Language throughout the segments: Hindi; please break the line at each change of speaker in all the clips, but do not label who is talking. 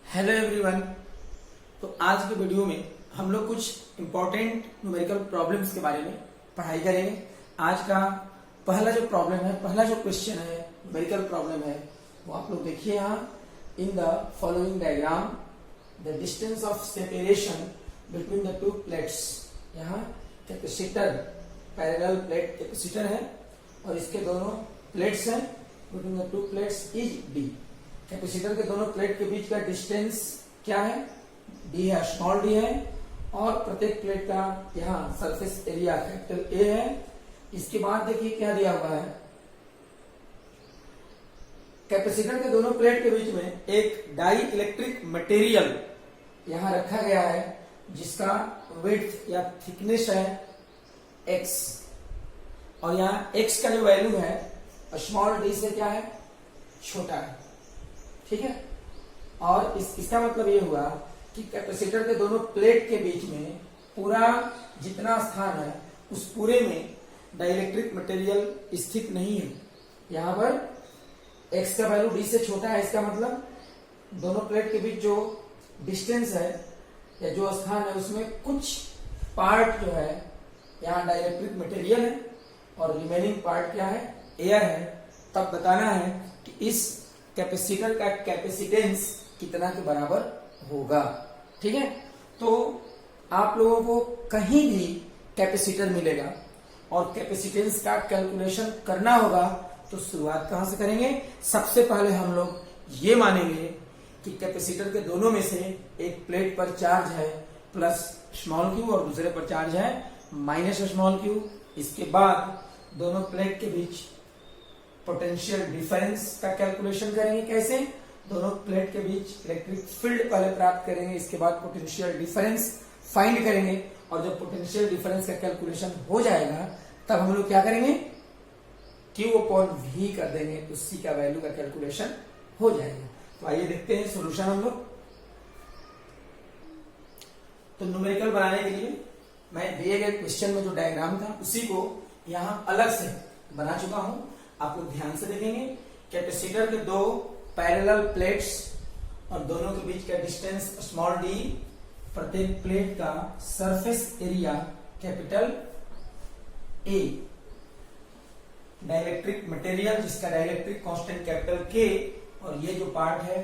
Hello everyone. तो आज के वीडियो में हम लोग कुछ इम्पोर्टेंट न्यूमेरिकल प्रॉब्लम्स के बारे में पढ़ाई करेंगे। आज का पहला जो प्रॉब्लम है, पहला जो क्वेश्चन है, न्यूमेरिकल प्रॉब्लम है, वो आप लोग देखिए यहाँ in the following diagram the distance of separation between the two plates. यहाँ कैपेसिटर, पैरेलल प्लेट कैपेसिटर है और इसके दोनों प्लेट्स हैं, between the two plates is D. Capacitor के दोनों प्लेट के बीच का डिस्टेंस क्या है? डी है, स्मॉल डी है, और प्रत्येक प्लेट का यहाँ सरफेस एरिया कैपिटल ए है। इसके बाद देखिए क्या दिया हुआ है, कैपेसिटर के दोनों प्लेट के बीच में एक डाई इलेक्ट्रिक मटेरियल यहाँ रखा गया है जिसका विड्थ या थिकनेस है x, और यहाँ x का जो वैल्यू है स्मॉल डी से क्या है, छोटा है। ठीक है, और इसका मतलब ये हुआ कि कैपेसिटर के दोनों प्लेट के बीच में पूरा जितना स्थान है उस पूरे में डाइलेक्ट्रिक मटेरियल स्थित नहीं है। यहां पर x का वैल्यू d से छोटा है, इसका मतलब दोनों प्लेट के बीच जो डिस्टेंस है या जो स्थान है उसमें कुछ पार्ट जो है यहाँ डाइलेक्ट्रिक मटेरियल है और रिमेनिंग पार्ट क्या है, एयर है। तब बताना है कि इस कैपेसिटर का कैपेसिटेंस कितना के बराबर होगा। ठीक है, तो आप लोगों को कहीं भी कैपेसिटर मिलेगा और कैपेसिटेंस का कैलकुलेशन करना होगा तो शुरुआत कहां से करेंगे? सबसे पहले हम लोग ये मानेंगे कि कैपेसिटर के दोनों में से एक प्लेट पर चार्ज है प्लस स्मॉल क्यू और दूसरे पर चार्ज है माइनस स्मॉल क्यू। इसके बाद दोनों प्लेट के बीच पोटेंशियल डिफरेंस का कैलकुलेशन करेंगे। कैसे? दोनों प्लेट के बीच इलेक्ट्रिक फील्ड पहले प्राप्त करेंगे, इसके बाद पोटेंशियल डिफरेंस फाइंड करेंगे, और जब पोटेंशियल डिफरेंस का कैलकुलेशन हो जाएगा तब हम लोग क्या करेंगे, Q अपॉन V कर देंगे, तो C का वैल्यू का कैलकुलेशन हो जाएगा। तो आइए देखते हैं सोल्यूशन हम लोग। तो न्यूमेरिकल बनाने के लिए मैं दिए गए क्वेश्चन में जो डायग्राम था उसी को यहाँ अलग से बना चुका हूं। आप लोग ध्यान से देखेंगे, कैपेसिटर के दो पैरेलल प्लेट्स और दोनों के बीच का डिस्टेंस स्मॉल डी, प्रत्येक प्लेट का surface area capital A, dielectric material जिसका डाइलेक्ट्रिक कांस्टेंट कैपिटल के, और ये जो पार्ट है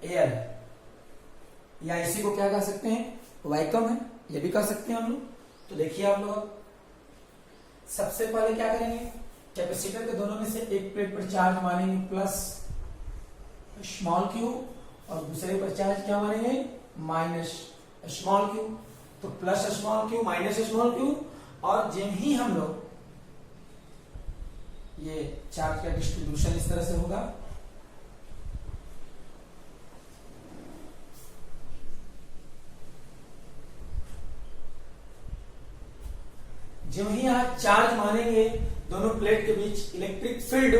एयर है, या इसी को क्या कह सकते हैं, वैक्यूम है, ये भी कह सकते हैं हम लोग। तो देखिए आप लोग सबसे पहले क्या करेंगे, कैपेसिटर के दोनों में से एक प्लेट पर चार्ज मानेंगे प्लस स्मॉल क्यू और दूसरे पर चार्ज क्या मानेंगे, माइनस स्मॉल क्यू। तो plus small Q minus small Q, और जब ही हम लोग ये चार्ज का डिस्ट्रीब्यूशन इस तरह से होगा, जब ही यहां चार्ज मानेंगे दोनों प्लेट के बीच इलेक्ट्रिक फील्ड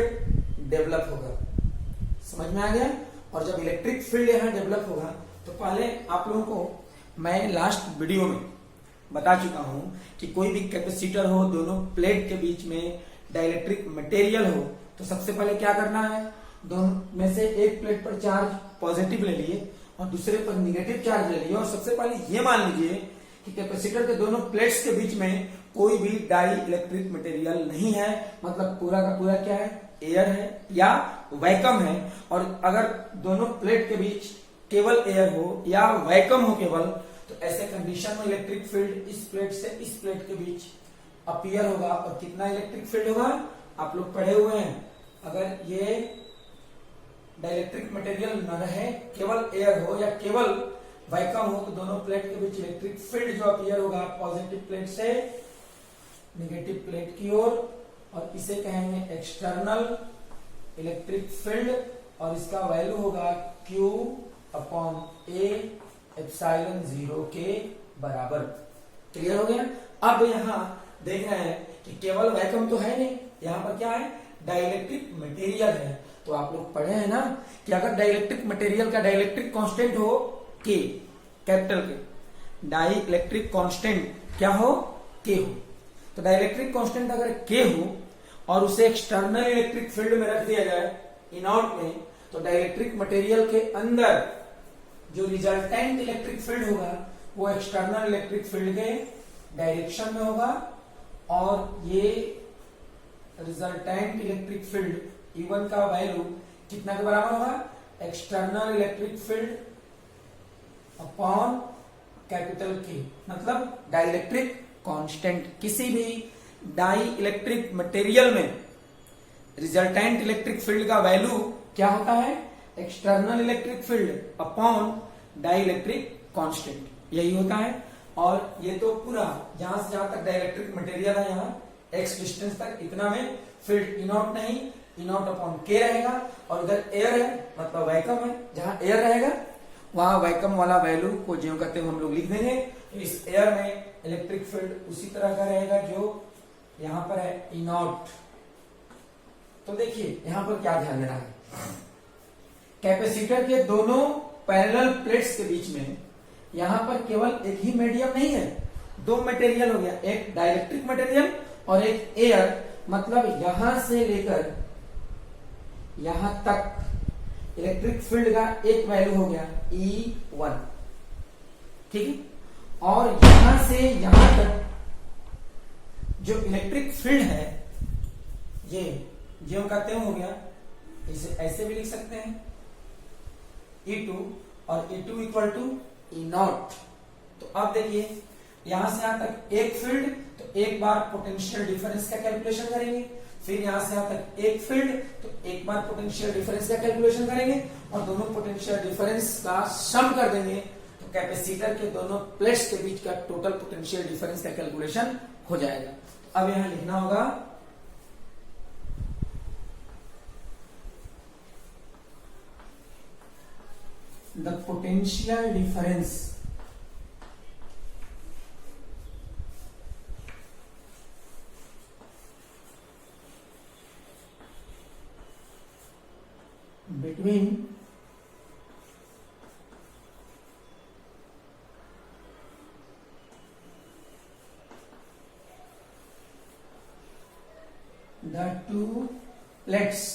डेवलप होगा। समझ में आ गया? और जब इलेक्ट्रिक फील्ड यहां डेवलप होगा तो पहले आप लोगों को मैं लास्ट वीडियो में बता चुका हूं कि कोई भी कैपेसिटर हो, दोनों प्लेट के बीच में डाइलेक्ट्रिक मटेरियल हो, तो सबसे पहले क्या करना है, दोनों में से एक प्लेट पर चार्ज पॉजिटिव ले लिए और दूसरे पर निगेटिव चार्ज ले लिए, और सबसे पहले ये मान लीजिए कि कैपेसिटर के दोनों प्लेट्स के बीच में कोई भी डाई इलेक्ट्रिक मटेरियल नहीं है, मतलब पूरा का पूरा क्या है, एयर है या वैक्यूम है। और अगर दोनों प्लेट के बीच केवल एयर हो या वैक्यूम हो केवल, तो ऐसे कंडीशन में इलेक्ट्रिक फील्ड इस प्लेट से इस प्लेट के बीच अपीयर होगा। और कितना इलेक्ट्रिक फील्ड होगा, आप लोग पढ़े हुए हैं, अगर ये डाइलेक्ट्रिक मटेरियल न रहे, केवल एयर हो या केवल वैक्यूम हो, तो दोनों प्लेट के बीच इलेक्ट्रिक फील्ड जो अपीयर होगा पॉजिटिव प्लेट से नेगेटिव प्लेट की ओर, और इसे कहेंगे एक्सटर्नल इलेक्ट्रिक फील्ड, और इसका वैल्यू होगा Q अपॉन A एप्सिलॉन 0 के बराबर। क्लियर हो गया? अब यहां देख रहे हैं कि केवल वैक्यूम तो है नहीं, यहां पर क्या है, डाइलेक्ट्रिक मटेरियल है। तो आप लोग पढ़े हैं ना कि अगर डाइलेक्ट्रिक मटेरियल का डाइलेक्ट्रिक कांस्टेंट हो K, कैपिटल के, डाई इलेक्ट्रिक कांस्टेंट क्या हो, K हो, तो डाइलेक्ट्रिक कांस्टेंट अगर K हो और उसे एक्सटर्नल इलेक्ट्रिक फील्ड में रख दिया जाए इनआउट में, तो डाइलेक्ट्रिक मटेरियल के अंदर जो रिजल्टेंट इलेक्ट्रिक फील्ड होगा वो एक्सटर्नल इलेक्ट्रिक फील्ड के डायरेक्शन में होगा, और ये रिजल्टेंट इलेक्ट्रिक फील्ड E1 का वैल्यू कितना के बराबर होगा, external electric field upon capital के, मतलब डाइलेक्ट्रिक कांस्टेंट। किसी भी डाई इलेक्ट्रिक मटेरियल में रिजल्टेंट इलेक्ट्रिक फील्ड का वैल्यू क्या होता है, external electric field upon dielectric constant, यही होता है। और ये तो पूरा जहां से जहां तक डाइलेक्ट्रिक मटेरियल है, यहाँ x डिस्टेंस तक इतना में फील्ड E नॉट नहीं, E नॉट अपॉन के रहेगा, और उधर एयर है मतलब वैक्यूम है, जहां एयर रहेगा वहां वैक्यूम वाला वैल्यू को ज्यों करते हुए हम लोग लिख देंगे। तो इस एयर में इलेक्ट्रिक फील्ड उसी तरह का रहेगा जो यहां पर है E नॉट। तो देखिए यहां पर क्या ध्यान देना है, कैपेसिटर के दोनों पैरेलल प्लेट्स के बीच में यहां पर केवल एक ही मीडियम नहीं है, दो मटेरियल हो गया, एक डाइलेक्ट्रिक मटेरियल और एक एयर, मतलब यहां से लेकर यहां तक इलेक्ट्रिक फील्ड का एक वैल्यू हो गया E1, ठीक है। और यहां से यहां तक जो इलेक्ट्रिक फील्ड है ये जो कहते हो गया, इसे ऐसे भी लिख सकते हैं E2, और E2 equal to E not. तो अब देखिए यहां से यहां तक एक फील्ड, तो एक बार पोटेंशियल डिफरेंस का कैलकुलेशन करेंगे, फिर यहां से यहां तक एक फील्ड, तो एक बार पोटेंशियल डिफरेंस का कैलकुलेशन करेंगे, और दोनों पोटेंशियल डिफरेंस का सम कर देंगे, तो कैपेसिटर के दोनों प्लेट्स के बीच का टोटल पोटेंशियल डिफरेंस का कैलकुलेशन हो जाएगा। तो अब यहां लिखना होगा the potential difference between the two plates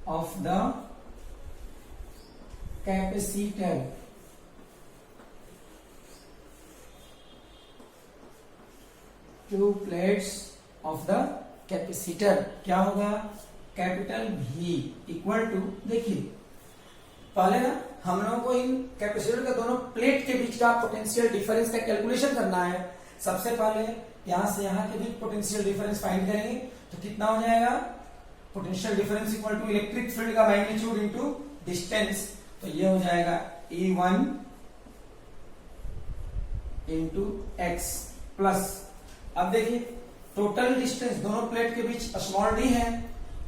of the capacitor two plates of the capacitor क्या होगा, कैपिटल V इक्वल टू, देखिए पहले ना हम लोगों को इन कैपेसिटर के दोनों प्लेट के बीच का पोटेंशियल डिफरेंस का कैलकुलेशन करना है। सबसे पहले यहां से यहां के बीच पोटेंशियल डिफरेंस फाइंड करेंगे, तो कितना हो जाएगा, potential difference equal to electric field का मैग्नीट्यूड इनटू डिस्टेंस, तो ये हो जाएगा E1 इंटू x प्लस, अब देखिए टोटल डिस्टेंस दोनों प्लेट के बीच स्मॉल d है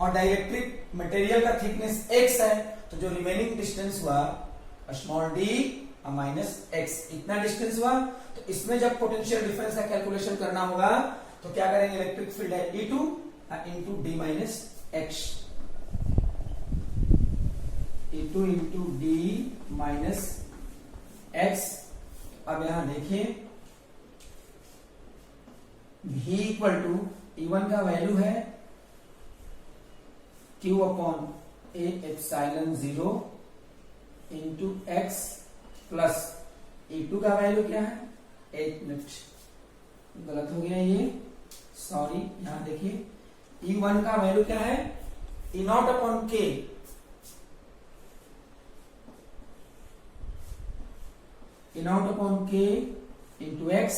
और डाइलेक्ट्रिक मटेरियल का थिकनेस x है, तो जो रिमेनिंग डिस्टेंस हुआ स्मॉल d माइनस x, इतना डिस्टेंस हुआ। तो इसमें जब पोटेंशियल डिफरेंस का कैलकुलेशन करना होगा तो क्या करेंगे, इलेक्ट्रिक फील्ड है E2 into d minus x, E2 into d minus x। अब यहां देखिए V इक्वल टू E1 का वैल्यू है Q upon A epsilon 0 into x plus E2 का वैल्यू क्या है, 1 मिनट गलत हो गया ये, सॉरी, यहां देखिए E1 का वैल्यू क्या है, E not upon K, E not upon K into x,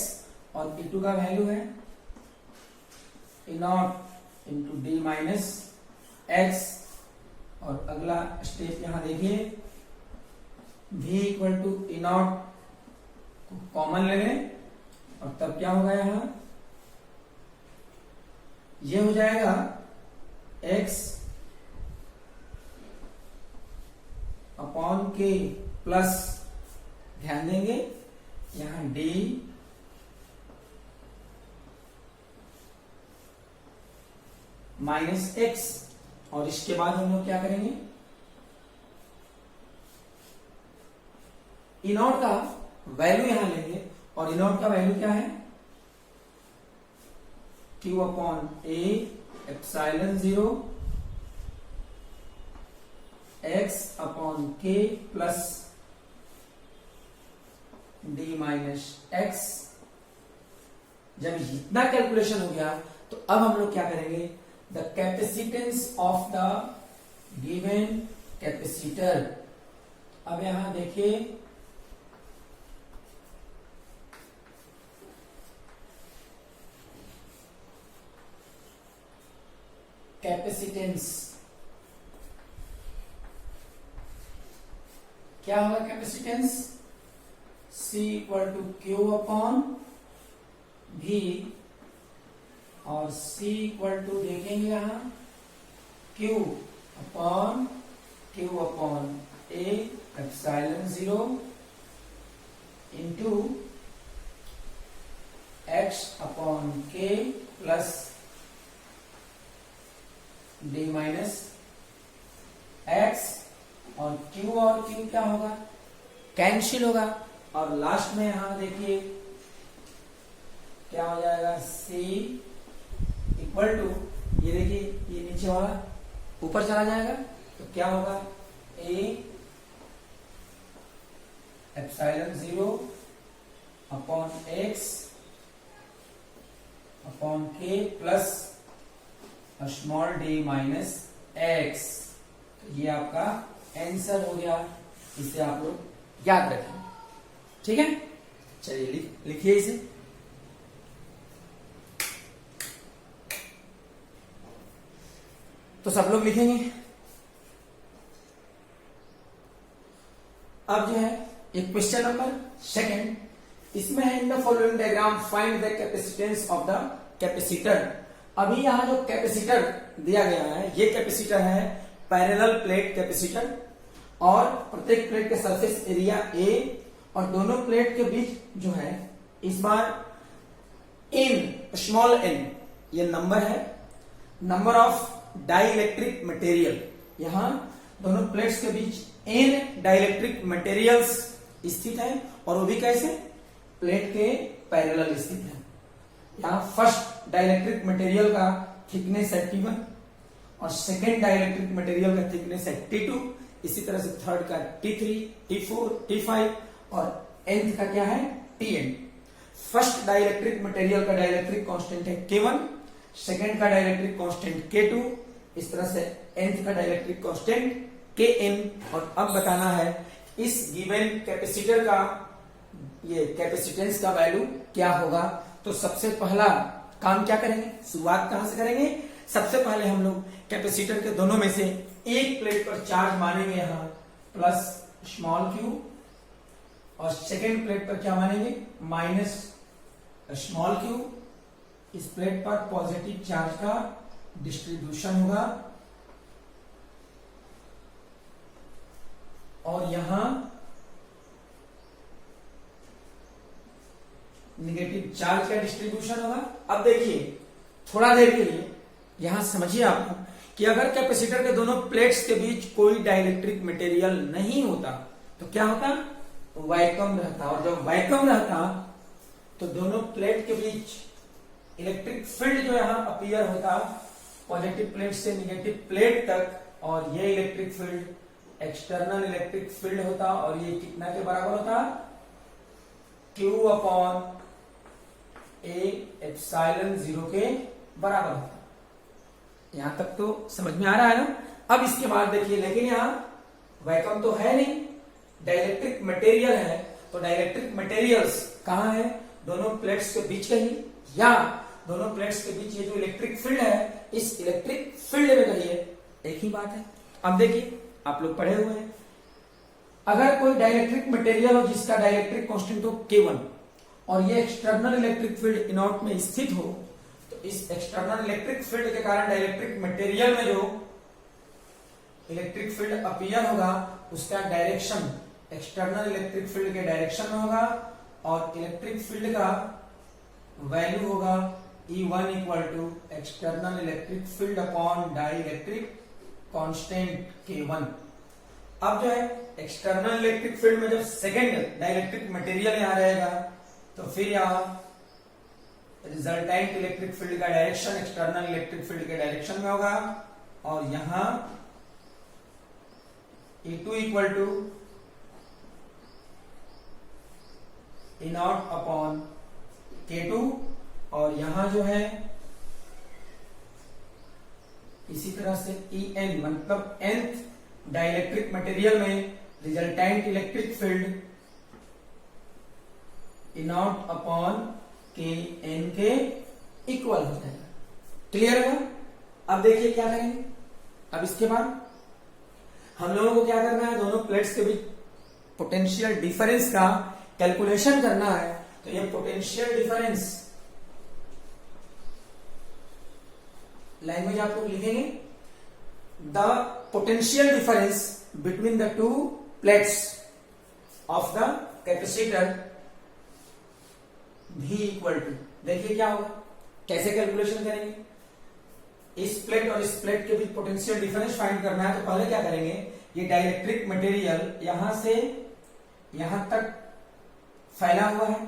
और E2 का वैल्यू है E not into D minus X. और अगला स्टेप यहां देखिए V equal to E not को कॉमन ले लें, और तब क्या होगा, यहां ये हो जाएगा x अपॉन के प्लस, ध्यान देंगे यहां d माइनस एक्स, और इसके बाद हम लोग क्या करेंगे, E नॉट का वैल्यू यहां लेंगे और इनोट का वैल्यू क्या है, Q upon A epsilon 0 x upon के प्लस d माइनस x। जब इतना कैलकुलेशन हो गया तो अब हम लोग क्या करेंगे, the capacitance of the given capacitor. अब यहां देखिए कैपेसिटेंस क्या होगा, capacitance C equal to Q upon V और C इक्वल टू देखेंगे यहां Q upon A epsilon 0 into X upon K plus D minus X, और Q और Q क्या होगा, कैंसिल होगा, और लास्ट में यहां देखिए क्या हो जाएगा, C इक्वल टू, ये देखिए ये नीचे वाला ऊपर चला जाएगा तो क्या होगा, A epsilon 0 upon X upon K plus small d minus X। ये आपका आंसर हो गया, इसे आप लोग याद रखें, ठीक है। चलिए लिखिए इसे। तो सब लोग लिखेंगे। अब जो है एक क्वेश्चन नंबर सेकंड, इसमें है in the following diagram find the capacitance of the capacitor. अभी यहां जो कैपेसिटर दिया गया है, ये कैपेसिटर है पैरेलल प्लेट कैपेसिटर, और प्रत्येक प्लेट के सरफेस एरिया A, और दोनों प्लेट के बीच जो है इस बार n स्मॉल n ये नंबर है, नंबर ऑफ डाइइलेक्ट्रिक मटेरियल। यहां दोनों प्लेट्स के बीच n डाइइलेक्ट्रिक मटेरियल्स स्थित है, और वो भी कैसे, प्लेट के पैरेलल स्थित है। यहां फर्स्ट डाइइलेक्ट्रिक मटेरियल का थिकनेस है T1 और सेकेंड डाइइलेक्ट्रिक मटेरियल का थिकनेस है T2, इसी तरह से थर्ड का T3, T4, T5 और nth का क्या है, Tn। फर्स्ट डाइइलेक्ट्रिक मटेरियल का डाइइलेक्ट्रिक कांस्टेंट है K1, सेकेंड का डाइइलेक्ट्रिक कांस्टेंट K2, इस तरह से nth का डाइइलेक्ट्रिक कांस्टेंट Kn। और अब बताना है इस गिवन कैपेसिटर का ये कैपेसिटेंस का वैल्यू क्या होगा। तो सबसे पहला काम क्या करेंगे, शुरुआत कहां से करेंगे, सबसे पहले हम लोग कैपेसिटर के दोनों में से एक प्लेट पर चार्ज मानेंगे यहां प्लस स्मॉल q, और सेकेंड प्लेट पर क्या मानेंगे, माइनस स्मॉल q। इस प्लेट पर पॉजिटिव चार्ज का डिस्ट्रीब्यूशन होगा, और यहां नेगेटिव चार्ज का डिस्ट्रीब्यूशन होगा। अब देखिए थोड़ा देर के लिए यहां समझिए आप कि अगर कैपेसिटर के दोनों प्लेट्स के बीच कोई डाइइलेक्ट्रिक मटेरियल नहीं होता तो क्या होता, वैक्यूम रहता, और जब वैक्यूम रहता तो दोनों प्लेट के बीच इलेक्ट्रिक फील्ड जो यहां अपीयर होता पॉजिटिव प्लेट से नेगेटिव प्लेट तक, और ये electric field external electric field होता, और ये कितना के बराबर होता, Q अपॉन A एप्सिलॉन 0 के बराबर होता। यहां तक तो समझ में आ रहा है ना। अब इसके बाद देखिए, लेकिन यहां वैक्यूम तो है नहीं, डाइइलेक्ट्रिक मटेरियल है, तो डाइइलेक्ट्रिक मटेरियल्स कहां है, दोनों प्लेट्स के बीच कहीं, या दोनों प्लेट्स के बीच ये जो इलेक्ट्रिक फील्ड है, इस इलेक्ट्रिक फील्ड में कहीं, एक ही बात है। अब देखिए आप लोग पढ़े हुए हैं, अगर कोई डाइइलेक्ट्रिक मटेरियल हो जिसका डाइइलेक्ट्रिक कांस्टेंट हो K1 और ये एक्सटर्नल इलेक्ट्रिक फील्ड इनॉट में स्थित हो, तो इस एक्सटर्नल इलेक्ट्रिक फील्ड के कारण डाइइलेक्ट्रिक मटेरियल में जो इलेक्ट्रिक फील्ड अपीयर होगा उसका डायरेक्शन एक्सटर्नल इलेक्ट्रिक फील्ड के डायरेक्शन में होगा, और इलेक्ट्रिक फील्ड का वैल्यू होगा E1 equal to external electric field upon dielectric constant K1। अब जो है एक्सटर्नल इलेक्ट्रिक फील्ड में जब सेकेंड डाइइलेक्ट्रिक मटेरियल यहां रहेगा तो फिर यहाँ रिजल्टेंट इलेक्ट्रिक फील्ड का डायरेक्शन एक्सटर्नल इलेक्ट्रिक फील्ड के डायरेक्शन में होगा, और यहां E2 equal to E0 upon K2, और यहां जो है इसी तरह से En मतलब nth डाइलेक्ट्रिक मटेरियल में resultant electric field E0 upon Kn के इक्वल हो जाएगा। क्लियर है? अब देखिए क्या करेंगे। अब इसके बाद हम लोगों को क्या करना है, दोनों प्लेट्स के बीच पोटेंशियल डिफरेंस का कैलकुलेशन करना है। तो ये पोटेंशियल डिफरेंस लैंग्वेज आप लोग लिखेंगे, the potential difference between the two plates of the capacitor V equal to, देखिए क्या होगा, कैसे कैलकुलेशन करेंगे। इस प्लेट और इस प्लेट के बीच पोटेंशियल डिफरेंस फाइंड करना है। तो पहले क्या करेंगे, ये डाइलेक्ट्रिक मटेरियल यहां से यहां तक फैला हुआ है,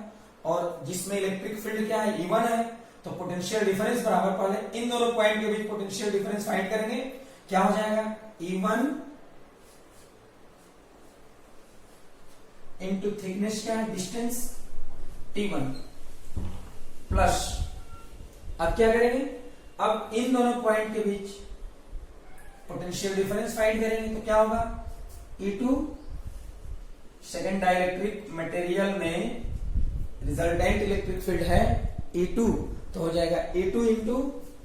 और जिसमें इलेक्ट्रिक फील्ड क्या है, E1 है। तो पोटेंशियल डिफरेंस बराबर, पहले इन दोनों पॉइंट के बीच पोटेंशियल डिफरेंस फाइंड करेंगे। क्या हो जाएगा, E1 इंटू थिकनेस क्या है, डिस्टेंस T1 प्लस, अब क्या करेंगे, अब इन दोनों पॉइंट के बीच पोटेंशियल डिफरेंस फाइंड करेंगे। तो क्या होगा, E2 सेकेंड डाइलेक्ट्रिक मटेरियल में रिजल्टेंट इलेक्ट्रिक फील्ड है E2, तो हो जाएगा E2 इंटू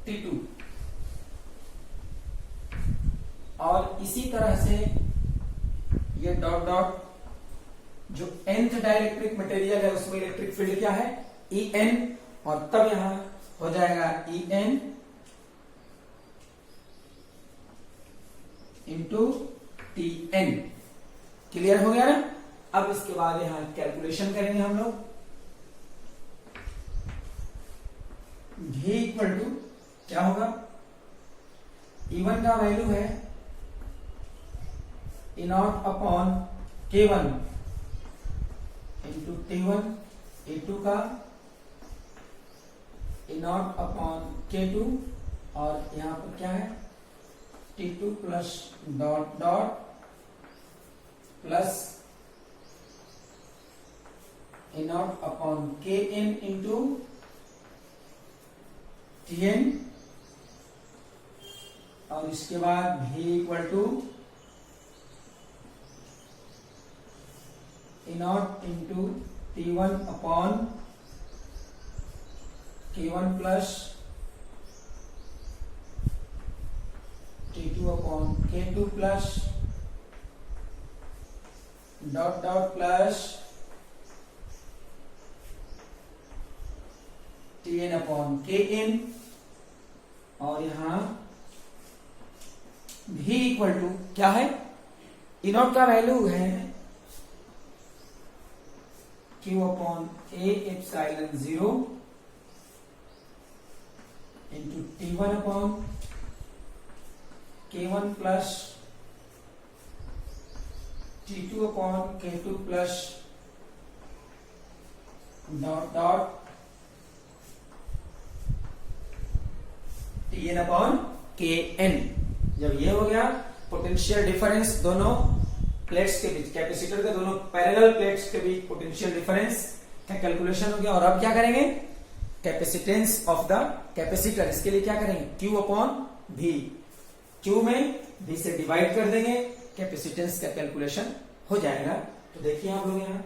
T2, और इसी तरह से ये डॉट डॉट जो nth डाइलेक्ट्रिक मटेरियल है उसमें इलेक्ट्रिक फील्ड क्या है, En, और तब यहां हो जाएगा En इंटू Tn। क्लियर हो गया ना। अब इसके बाद यहां कैलकुलेशन करेंगे हम लोग। V इक्वल टू क्या होगा, E1 का वैल्यू है E0 upon K1 into T1, E2 का E0 अपॉन K2, और यहां पर क्या है T2 plus dot dot plus E0 upon Kn into Tn, और इसके बाद V equal to E0 into T1 upon K1 plus T2 upon K2 plus dot dot plus Tn upon Kn, और यहां V इक्वल टू क्या है, E0 का वैल्यू है Q upon A epsilon 0 into T1 upon K1 plus T2 upon K2 plus dot dot Tn upon Kn। जब ये हो गया, पोटेंशियल डिफरेंस दोनों प्लेट्स के बीच, कैपेसिटर के दोनों पैरेलल प्लेट्स के बीच पोटेंशियल डिफरेंस का कैलकुलेशन हो गया। और अब क्या करेंगे, कैपेसिटेंस ऑफ द कैपेसिटर, इसके लिए क्या करेंगे, Q अपॉन V, Q में V से डिवाइड कर देंगे, कैपेसिटेंस का कैलकुलेशन हो जाएगा। तो देखिए आप लोग यहां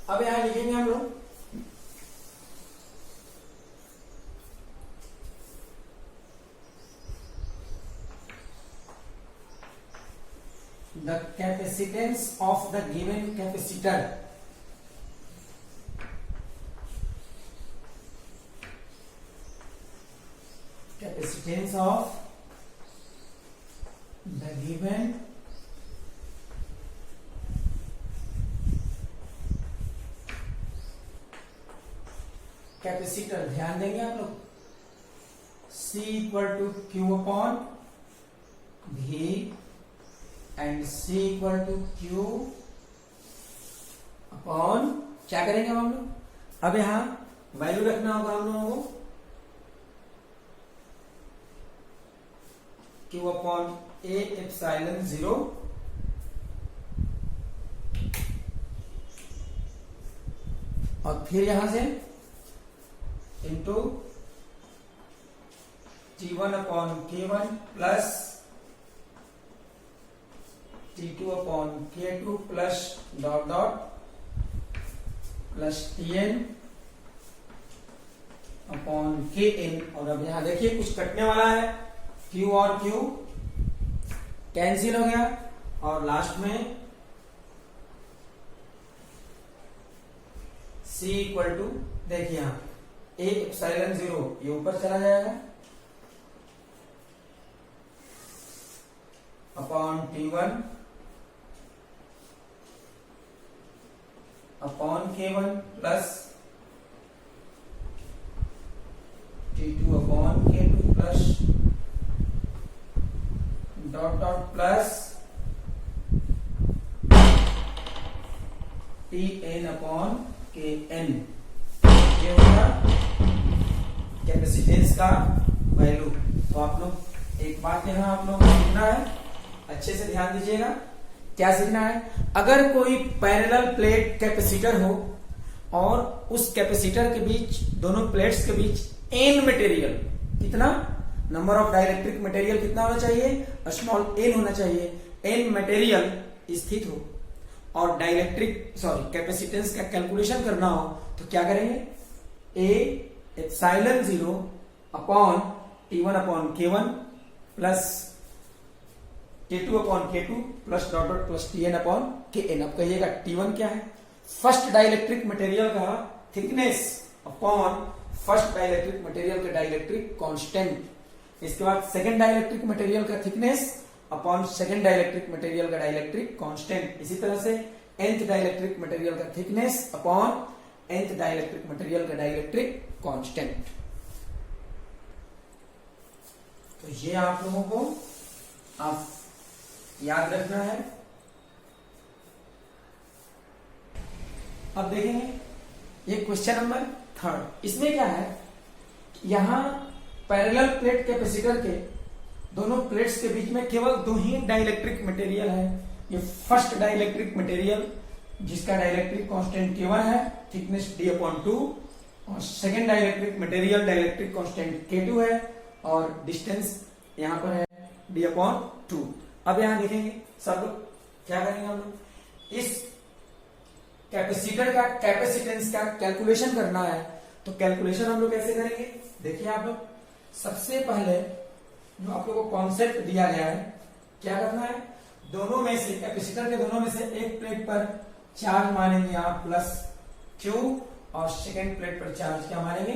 अब यहां लिखेंगे हम लोग the capacitance of the given capacitor, capacitance of the given capacitor, ध्यान देंगे आप लोग, C equal to Q upon V and C equal to Q upon, क्या करेंगे हम लोग, अब यहां वैल्यू रखना होगा हम लोगों को क्यू अपॉन ए एप्सिलॉन 0 और फिर यहां से into T1 upon K1 plus T2 upon K2 plus dot dot plus Tn upon Kn। और अब यहां देखिए कुछ कटने वाला है, Q और Q कैंसिल हो गया और लास्ट में C इक्वल टू, देखिए यहां ए एप्सिलॉन 0 ये ऊपर चला जाएगा upon T1 upon K1 plus T2 upon K2 plus dot dot plus Tn upon Kn। ये होगा कैपेसिटेंस का वैल्यू। तो आप लोग एक बात यहां आप लोग को सीखना है, अच्छे से ध्यान दीजिएगा। क्या सीखना है, अगर कोई पैरेलल प्लेट कैपेसिटर हो और उस कैपेसिटर के बीच, दोनों प्लेट्स के बीच एन मटेरियल, कितना नंबर ऑफ डाइलेक्ट्रिक मटेरियल कितना होना चाहिए, स्मॉल एन होना चाहिए, एन मटेरियल स्थित हो और कैपेसिटेंस का कैलकुलेशन करना हो तो क्या करेंगे, A epsilon 0 upon T1 upon K1 plus T2 upon K2 plus dot dot plus Tn upon Kn। अब कहिएगा T1 क्या है, फर्स्ट डाइलेक्ट्रिक मटेरियल का thickness upon first dielectric material का डाइलेक्ट्रिक कांस्टेंट। इसके बाद सेकंड डाइलेक्ट्रिक मटेरियल का thickness upon second dielectric material का डाइलेक्ट्रिक कांस्टेंट। इसी तरह से nth डाइलेक्ट्रिक मटेरियल का thickness upon nth dielectric material का डाइलेक्ट्रिक कांस्टेंट। तो ये आप लोगों को आप याद रखना है। अब देखेंगे ये क्वेश्चन नंबर 3। इसमें क्या है, यहां पैरेलल प्लेट कैपेसिटर के दोनों प्लेट्स के बीच में केवल दो ही डाइलेक्ट्रिक मटेरियल है। ये फर्स्ट डाइलेक्ट्रिक मटेरियल जिसका डाइलेक्ट्रिक कांस्टेंट K1 है, थिकनेस D/2, और second dielectric material dielectric constant K2 है और डिस्टेंस यहां पर है D/2। अब यहां देखेंगे सब लोग क्या करेंगे, हम लोग इस कैपेसिटर का कैपेसिटेंस का कैलकुलेशन करना है। तो कैलकुलेशन हम लोग कैसे करेंगे, देखिए आप लोग, सबसे पहले जो आप लोगों को कॉन्सेप्ट दिया गया है, क्या करना है, दोनों में से, कैपेसिटर के दोनों में से एक प्लेट पर चार्ज मानेंगे आप प्लस Q और सेकेंड प्लेट पर चार्ज क्या मानेंगे,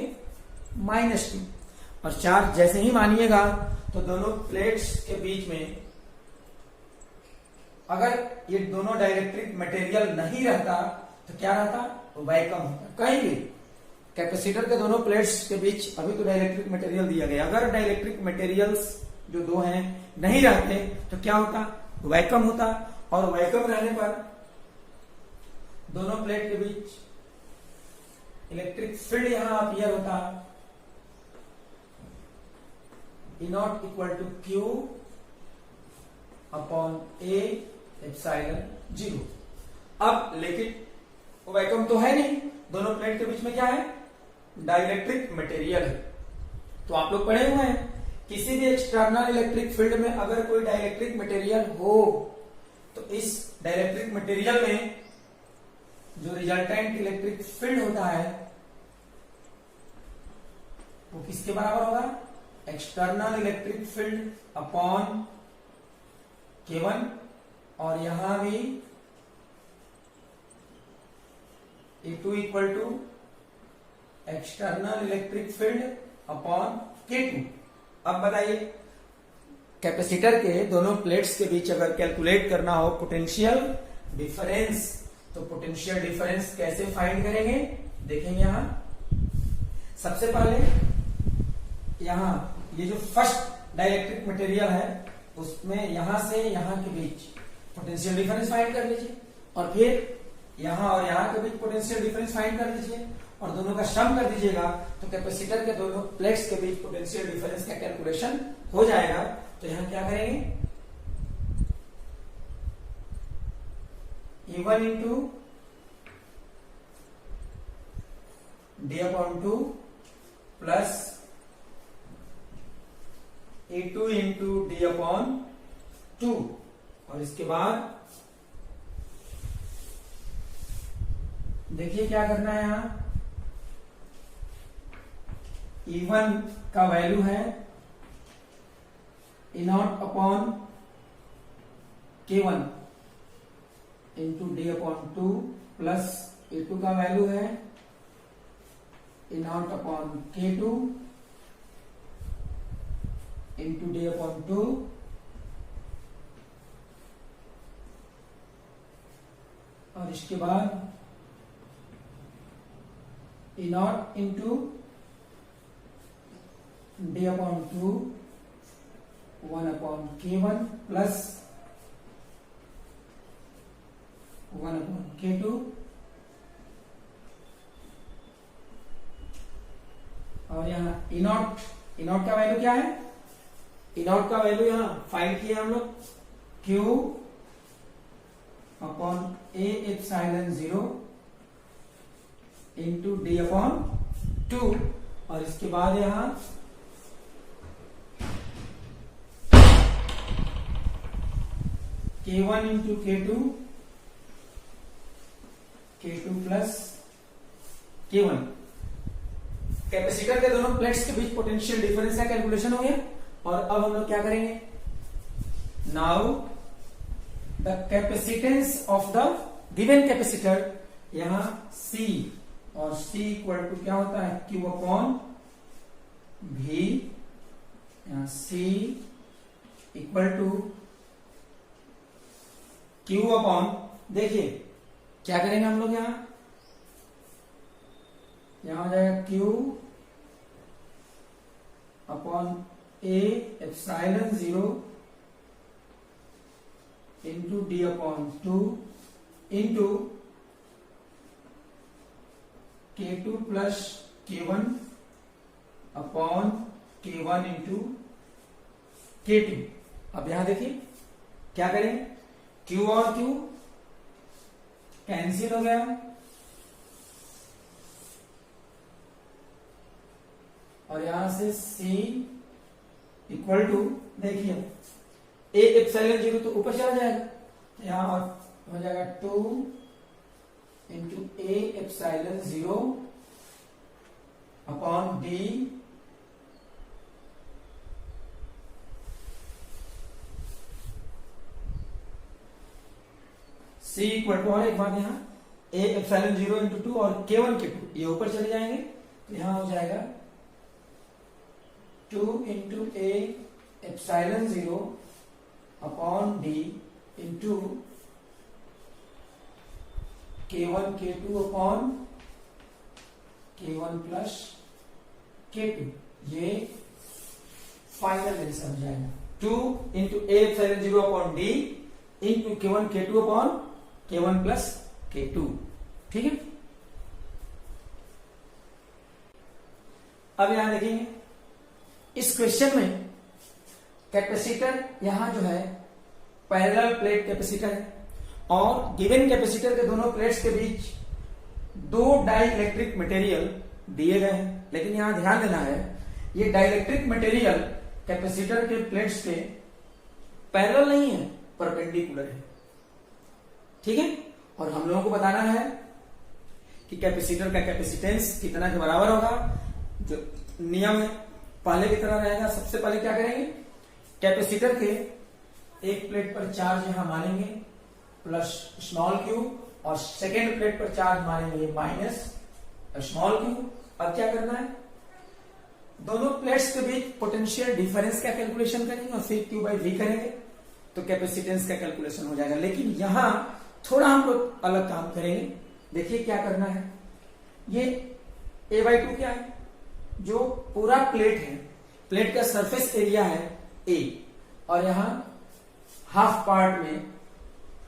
-Q। और चार्ज जैसे ही मानिएगा तो दोनों प्लेट्स के बीच में अगर ये दोनों डाइलेक्ट्रिक मटेरियल नहीं रहता तो क्या रहता, वैक्यूम होता। कहीं भी कैपेसिटर के दोनों प्लेट्स के बीच अभी तो डाइलेक्ट्रिक मटेरियल दिया गया, अगर डाइलेक्ट्रिक मटेरियल्स जो दो हैं नहीं रहते तो क्या होता, वैक्यूम होता। और वैक्यूम रहने पर दोनों प्लेट के बीच इलेक्ट्रिक फील्ड यहां अपीयर होता, E0 equal to Q upon A epsilon 0। अब लेकिन वैक्यूम तो है नहीं, दोनों प्लेट के बीच में क्या है, डाइलेक्ट्रिक मटेरियल है। तो आप लोग पढ़े हुए हैं, किसी भी एक्सटर्नल इलेक्ट्रिक फील्ड में अगर कोई डाइलेक्ट्रिक मटेरियल हो तो इस डाइलेक्ट्रिक मटेरियल में जो रिजल्टेंट इलेक्ट्रिक फील्ड होता है वो किसके बराबर होगा, external electric field upon K1। और यहां भी E2 equal to external electric field upon K2। अब बताइए, कैपेसिटर के दोनों प्लेट्स के बीच अगर कैलकुलेट करना हो पोटेंशियल डिफरेंस, तो पोटेंशियल डिफरेंस कैसे फाइंड करेंगे, देखेंगे यहां सबसे पहले यहां ये जो फर्स्ट डाइलेक्ट्रिक मटेरियल है उसमें यहां से यहां के बीच पोटेंशियल डिफरेंस फाइंड कर लीजिए, और फिर यहां और यहां के बीच पोटेंशियल डिफरेंस फाइंड कर लीजिए और दोनों का सम कर दीजिएगा तो कैपेसिटर के दोनों प्लेट्स के बीच पोटेंशियल डिफरेंस का कैलकुलेशन हो जाएगा। तो यहां क्या करेंगे, E1 into d/2 plus E2 into d/2, और इसके बाद देखिए क्या करना है। यहां E1 का वैल्यू है E0 K1 into d/2 plus E2 का वैल्यू है E0 K2 इंटू d/2 और इसके बाद E0 into d/2 1/K1 plus 1/K2 और यहाँ E0 का वैल्यू क्या है, E0 का वैल्यू यहाँ फाइंड किया हम लोग Q upon A epsilon 0 into d/2 और इसके बाद यहां K1 into K2 plus K1। Capacitor के दोनों प्लेट्स के बीच पोटेंशियल डिफरेंस का कैलकुलेशन हो गया। और अब हम लोग क्या करेंगे, now the capacitance of the given capacitor, यहां C और C इक्वल टू क्या होता है Q अपॉन V, यहां C equal to Q upon, देखिए क्या करेंगे हम लोग, यहां हो जाएगा Q upon A epsilon 0 into d/2 into K2 plus K1 upon K1 into K2। अब यहां देखिए क्या करेंगे, Q और Q कैंसिल हो गया और यहां से C इक्वल टू, देखिए A एप्सिलॉन 0 तो ऊपर चला जाएगा, यहां और हो जाएगा 2 into A epsilon 0 upon D C equal to, और एक बात यहां A एप्सिलॉन 0 इंटू 2 और K1 K2 ये ऊपर चले जाएंगे तो यहां हो जाएगा 2 into A epsilon 0 upon D into K1 K2 upon K1 plus K2, ये फाइनल आंसर हो जाएगा 2 into A epsilon 0 upon D into K1 K2 upon K1 plus K2। ठीक है, अब यहां देखेंगे इस क्वेश्चन में कैपेसिटर यहां जो है पैरेलल प्लेट कैपेसिटर है और गिवन कैपेसिटर के दोनों प्लेट्स के बीच दो डाई इलेक्ट्रिक मटेरियल दिए गए हैं। लेकिन यहां ध्यान देना है, ये डाइलेक्ट्रिक मटेरियल कैपेसिटर के प्लेट्स के पैरेलल नहीं है, परपेंडिकुलर है। ठीक है, और हम लोगों को बताना है कि कैपेसिटर का कैपेसिटेंस कितना के बराबर होगा। जो नियम है पहले की तरह रहेगा। सबसे पहले क्या करेंगे, कैपेसिटर के एक प्लेट पर चार्ज यहां मानेंगे प्लस स्मॉल क्यू और सेकेंड प्लेट पर चार्ज मानेंगे माइनस स्मॉल क्यू। अब क्या करना है, दोनों प्लेट्स के बीच पोटेंशियल डिफरेंस का कैलकुलेशन करेंगे और फिर क्यू बाई वी करेंगे तो कैपेसिटेंस का कैलकुलेशन हो जाएगा। लेकिन यहां थोड़ा हम लोग अलग काम करेंगे। देखिए क्या करना है, ये A/2 क्या है, जो पूरा प्लेट है, प्लेट का सरफेस एरिया है ए, और यहां हाफ पार्ट में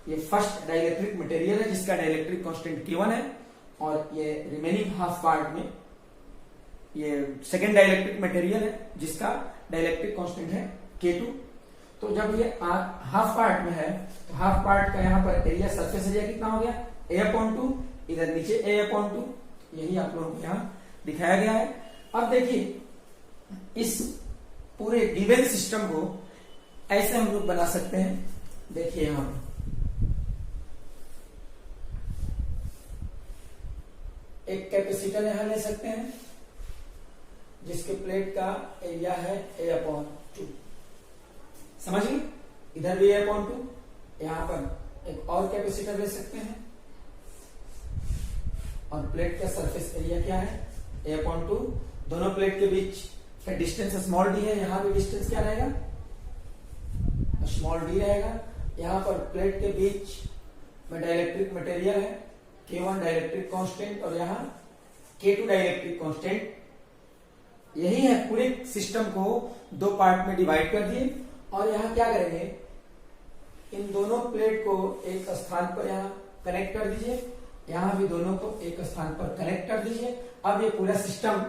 ये फर्स्ट डाइलेक्ट्रिक मटेरियल है जिसका डाइलेक्ट्रिक कांस्टेंट K1 है, और ये रिमेनिंग हाफ पार्ट में ये सेकेंड डाइलेक्ट्रिक मटेरियल है जिसका डाइलेक्ट्रिक कांस्टेंट है K2। तो जब ये हाफ पार्ट में है तो हाफ पार्ट का यहाँ पर एरिया, सरफेस एरिया कितना हो गया A/2, इधर नीचे A/2, यही आप लोगों को यहाँ दिखाया गया है। अब देखिए इस पूरे गिवन सिस्टम को ऐसे हम लोग बना सकते हैं। देखिए यहां पर एक कैपेसिटर यहां ले सकते हैं जिसके प्लेट का एरिया है A/2, समझिए, इधर भी A/2, यहां पर एक और कैपेसिटर ले सकते हैं और प्लेट का सरफेस एरिया क्या है A/2। दोनों प्लेट के बीच का डिस्टेंस स्मॉल डी है, यहां भी डिस्टेंस क्या रहेगा स्मॉल डी रहेगा। यहां पर प्लेट के बीच में डाइलेक्ट्रिक मटेरियल है K1 डाइलेक्ट्रिक कांस्टेंट और यहाँ K2 डाइलेक्ट्रिक कांस्टेंट। यही है, पूरे सिस्टम को दो पार्ट में डिवाइड कर दिए और यहाँ क्या करेंगे, इन दोनों प्लेट को एक स्थान पर यहाँ कनेक्ट कर दीजिए, यहाँ भी दोनों को एक स्थान पर कनेक्ट कर दीजिए। अब ये पूरा सिस्टम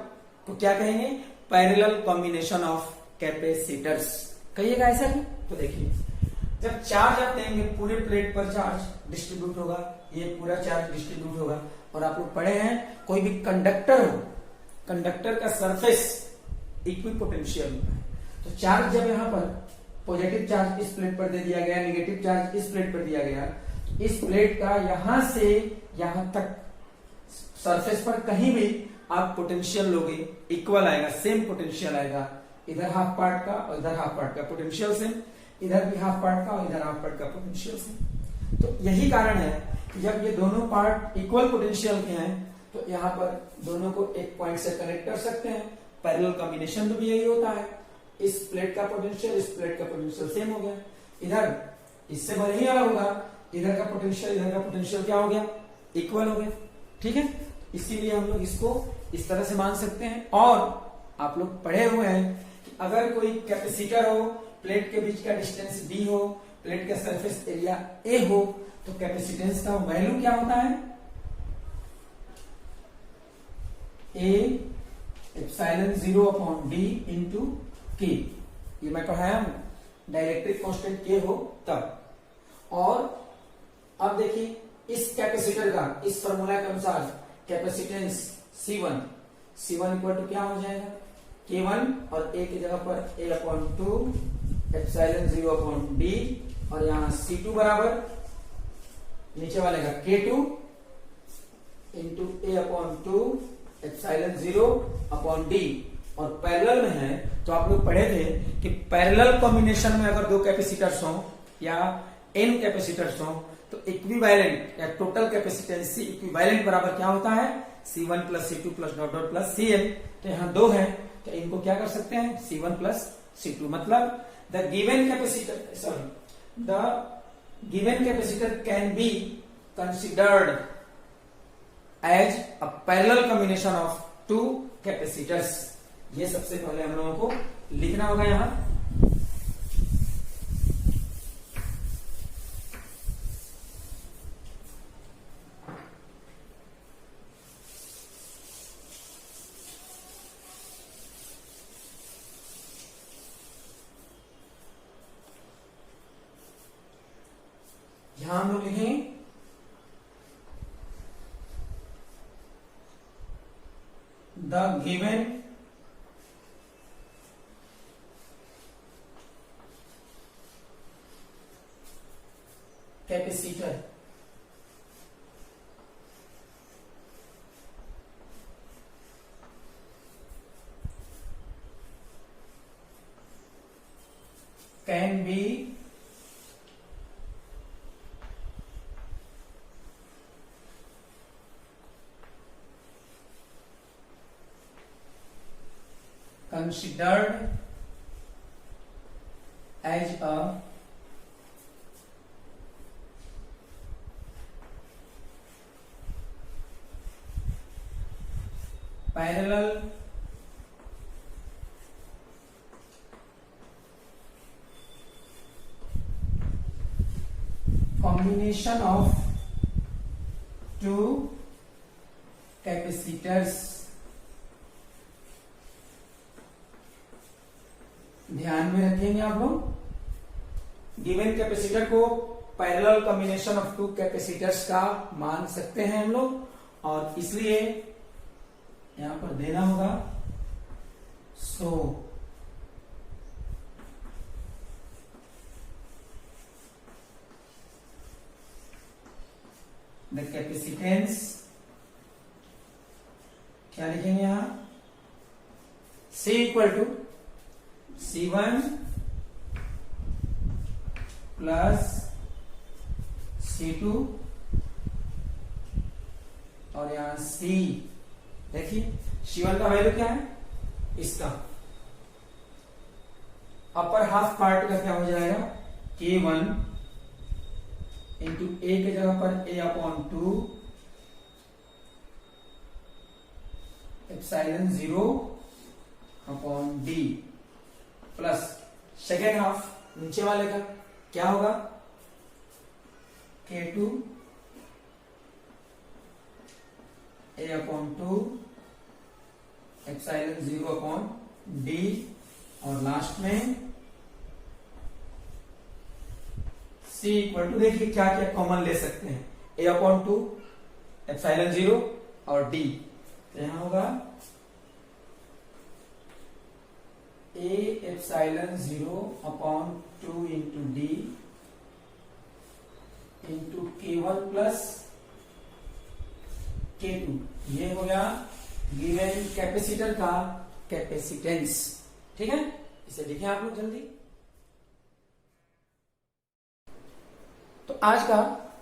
को क्या कहेंगे, पैरेलल कॉम्बिनेशन ऑफ कैपेसिटर्स कहिएगा, ऐसा क्यों? तो देखिए जब चार्ज आप देंगे पूरे प्लेट पर चार्ज डिस्ट्रीब्यूट होगा, ये पूरा चार्ज डिस्ट्रीब्यूट होगा। और आप लोग पढ़े हैं कोई भी कंडक्टर हो, कंडक्टर का सरफेस इक्विपोटेंशियल होता है। तो चार्ज जब यहाँ पर पॉजिटिव चार्ज इस प्लेट पर दे दिया गया, नेगेटिव चार्ज इस प्लेट पर दिया गया, इस प्लेट का यहां से यहां तक सरफेस पर कहीं भी आप पोटेंशियल लोगे इक्वल आएगा, सेम पोटेंशियल आएगा। इधर हाफ पार्ट का और इधर हाफ पार्ट का पोटेंशियल सेम, इधर भी हाफ पार्ट का और इधर हाफ पार्ट का पोटेंशियल सेम। तो यही कारण है कि जब ये दोनों पार्ट इक्वल पोटेंशियल के हैं तो यहाँ पर दोनों को एक पॉइंट से कनेक्ट कर सकते हैं। पैरेलल कॉम्बिनेशन तो भी यही होता है, इस प्लेट का पोटेंशियल इस प्लेट का पोटेंशियल सेम हो गया, इधर इससे भले ही अलग होगा, इधर का पोटेंशियल क्या हो गया, इक्वल हो गया। ठीक है, इसीलिए हम लोग इसको इस तरह से मान सकते हैं। और आप लोग पढ़े हुए हैं कि अगर कोई कैपेसिटर हो, प्लेट के बीच का डिस्टेंस d हो, प्लेट का सरफेस एरिया a हो, तो कैपेसिटेंस का वैल्यू क्या होता है, a epsilon 0/d into k। ये मैं पढ़ाया हूं, डाइलेक्ट्रिक कांस्टेंट k हो तब। और अब देखिए इस कैपेसिटर का इस फॉर्मूला के अनुसार कैपेसिटेंस C1 इक्वल टू क्या हो जाएगा, K1 और A की जगह पर A/2 एप्सिलॉन 0/d, और यहां C2 बराबर नीचे वाले का K2 into A/2 epsilon 0/d। और पैरेलल में है तो आप लोग पढ़े थे कि पैरेलल कॉम्बिनेशन में अगर दो कैपेसिटर्स हो या n कैपेसिटर्स हो तो इक्विवेलेंट या टोटल कैपेसिटेंस C इक्विवेलेंट बराबर क्या होता है, C1 plus C2 plus dot dot plus Cn। तो यहाँ दो है तो इनको क्या कर सकते हैं, C1 प्लस C2, मतलब the given capacitor can be considered as a parallel combination of two capacitors. ये सबसे पहले हम लोगों को लिखना होगा यहां। यहां हम लोग लिखेंगे the given capacitor can B considered as a parallel combination of two capacitors, ध्यान में रखेंगे आप लोग। गिवन कैपेसिटर को parallel combination of two capacitors का मान सकते हैं हम लोग, और इसलिए यहां पर देना होगा सो द कैपेसिटेंस, क्या लिखेंगे यहां, C equal to C1 plus C2 और यहां C। देखिए C1 का वैल्यू क्या है, इसका अपर हाफ पार्ट का क्या हो जाएगा, K1 इंटू ए के जगह पर A/2 epsilon 0/d plus second half नीचे वाले का क्या होगा, K2 A/2 एप्सिलॉन 0/d और लास्ट में C इक्वल टू, देखिए क्या क्या कॉमन ले सकते हैं, A/2 एप्सिलॉन 0 और d, तो यहां होगा A epsilon 0/2 into d into K1 plus K2। ये हो गया गिवन कैपेसिटर का कैपेसिटेंस। ठीक है, इसे लिखें आप लोग जल्दी। तो आज का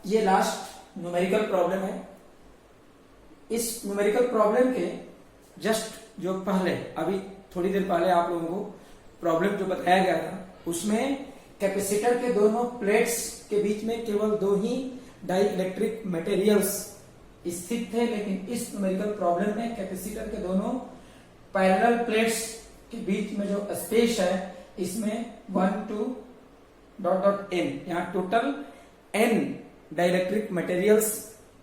ये लास्ट न्यूमेरिकल प्रॉब्लम है। इस न्यूमेरिकल प्रॉब्लम के जस्ट जो पहले अभी थोड़ी देर पहले आप लोगों को प्रॉब्लम जो बताया गया था, उसमें कैपेसिटर के दोनों प्लेट्स के बीच में केवल दो ही डाई इलेक्ट्रिक मटेरियल्स स्थित थे, लेकिन इस न्यूमेरिकल प्रॉब्लम में कैपेसिटर के दोनों पैरेलल प्लेट्स के बीच में जो स्पेस है, इसमें 1 2 डॉट डॉट n, यहाँ टोटल n डाइलेक्ट्रिक मटेरियल्स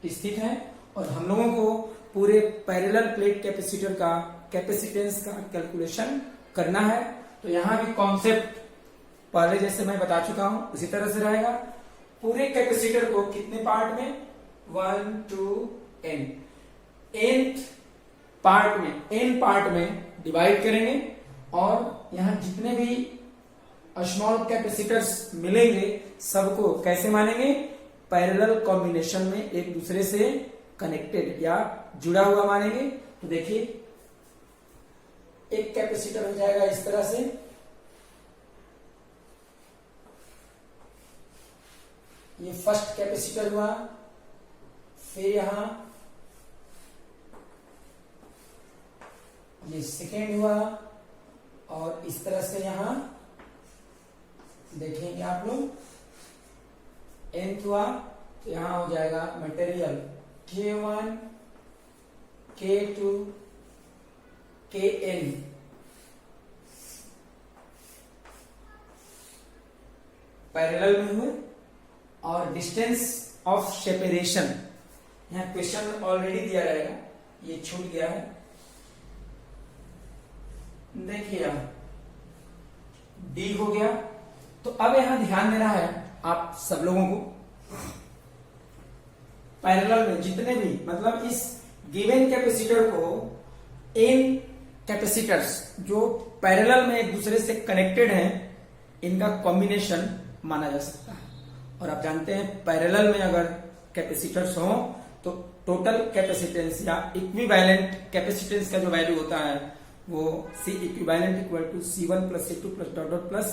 स्थित हैं, और हम लोगों को पूरे पैरेलल प्लेट कैपेसिटर का कैपेसिटेंस का कैलकुलेशन करना है। तो यहाँ भी कॉन्सेप्ट पहले जैसे मैं बता चुका हूं उसी तरह से रहेगा। पूरे कैपेसिटर को कितने पार्ट में, 1 2 n, nth पार्ट में, n पार्ट में डिवाइड करेंगे, और यहाँ जितने भी स्मॉल कैपेसिटर्स मिलेंगे सबको कैसे मानेंगे, पैरेलल कॉम्बिनेशन में एक दूसरे से कनेक्टेड या जुड़ा हुआ मानेंगे। तो देखिए एक कैपेसिटर हो जाएगा इस तरह से, ये फर्स्ट कैपेसिटर हुआ, फिर यहां ये सेकेंड हुआ, और इस तरह से यहां देखेंगे आप लोग nth हुआ, तो यहां हो जाएगा material K1 K2 Kn, parallel में हुए, और डिस्टेंस ऑफ सेपरेशन यहाँ क्वेश्चन ऑलरेडी दिया रहेगा, ये छूट गया है। देखिए D हो गया। तो अब यहां ध्यान देना है आप सब लोगों को, पैरेलल में जितने भी, मतलब इस गिवन कैपेसिटर को इन कैपेसिटर्स जो पैरेलल में एक दूसरे से कनेक्टेड हैं, इनका कॉम्बिनेशन माना जा सकता है। और आप जानते हैं पैरेलल में अगर कैपेसिटर्स हो तो टोटल कैपेसिटेंस या इक्विवेलेंट कैपेसिटेंस का जो वैल्यू होता है वो C equivalent equal to C1 plus C2 plus dot dot plus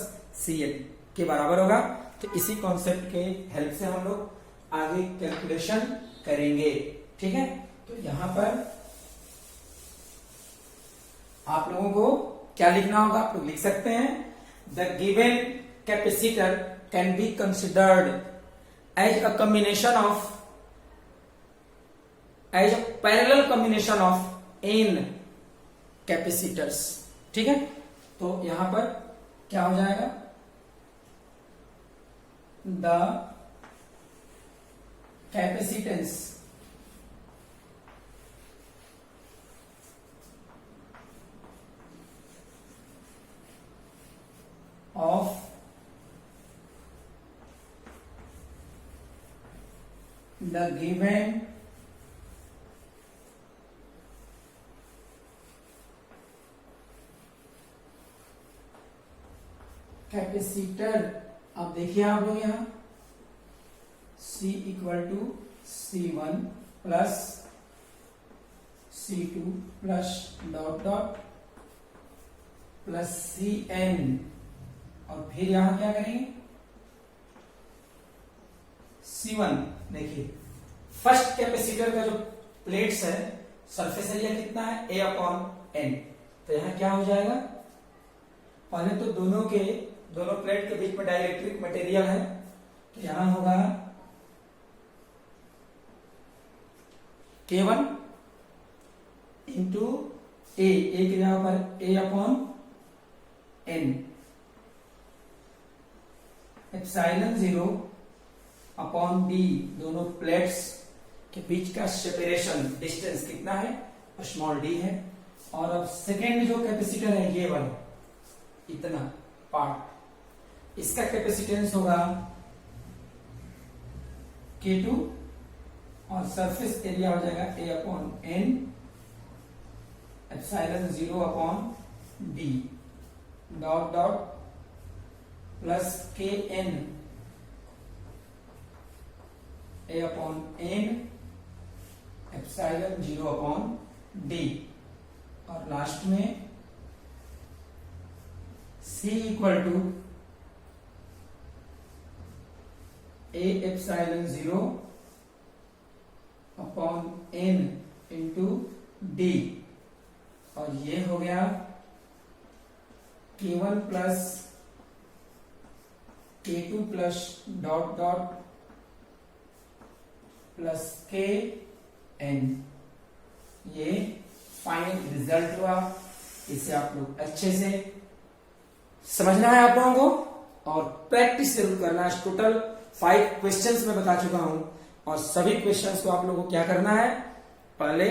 Cn के बराबर होगा। तो इसी कॉन्सेप्ट के हेल्प से हम लोग आगे कैलकुलेशन करेंगे। ठीक है, तो यहां पर आप लोगों को क्या लिखना होगा, आप लोग लिख सकते हैं the given capacitor can be considered as a combination of, as a parallel combination of n capacitors. ठीक है, तो यहां पर क्या हो जाएगा, the capacitance of the given capacitor. अब देखिए आप लोग यहां C equal to C1 plus C2 plus dot dot plus Cn, और फिर यहां क्या करेंगे C1। देखिए फर्स्ट कैपेसिटर का जो प्लेट्स है सरफेस एरिया कितना है A अपॉन N, तो यहां क्या हो जाएगा, पहले तो दोनों प्लेट के बीच में डाइलेक्ट्रिक मटेरियल है, तो यहां होगा K1 इंटू A, एक यहां पर A upon N, epsilon 0 upon D, दोनों प्लेट्स के बीच का सेपरेशन डिस्टेंस कितना है, स्मॉल d है। और अब सेकेंड जो कैपेसिटर है ये वाला इतना पार्ट, इसका कैपेसिटेंस होगा K2 और सरफेस एरिया हो जाएगा A upon N, epsilon 0 upon D dot dot plus Kn A upon N, epsilon 0 upon D, और लास्ट में C equal to A epsilon 0 upon N into D, और ये हो गया K1 plus K2 plus dot dot plus Kn। ये फाइनल रिजल्ट हुआ। इसे आप लोग अच्छे से समझना है आप लोगों को, और प्रैक्टिस जरूर करना है। टोटल 5 क्वेश्चंस मैं बता चुका हूं, और सभी क्वेश्चंस को आप लोगों को क्या करना है, पहले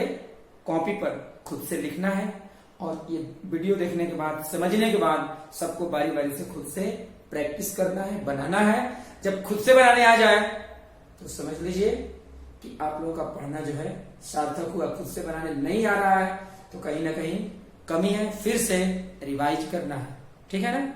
कॉपी पर खुद से लिखना है, और ये वीडियो देखने के बाद, समझने के बाद सबको बारी बारी से खुद से प्रैक्टिस करना है, बनाना है। जब खुद से बनाने आ जाए तो समझ लीजिए कि आप लोगों का पढ़ना जो है सार्थक हुआ। खुद से बनाने नहीं आ रहा है तो कहीं ना कहीं कमी है, फिर से रिवाइज करना है, ठीक है ना।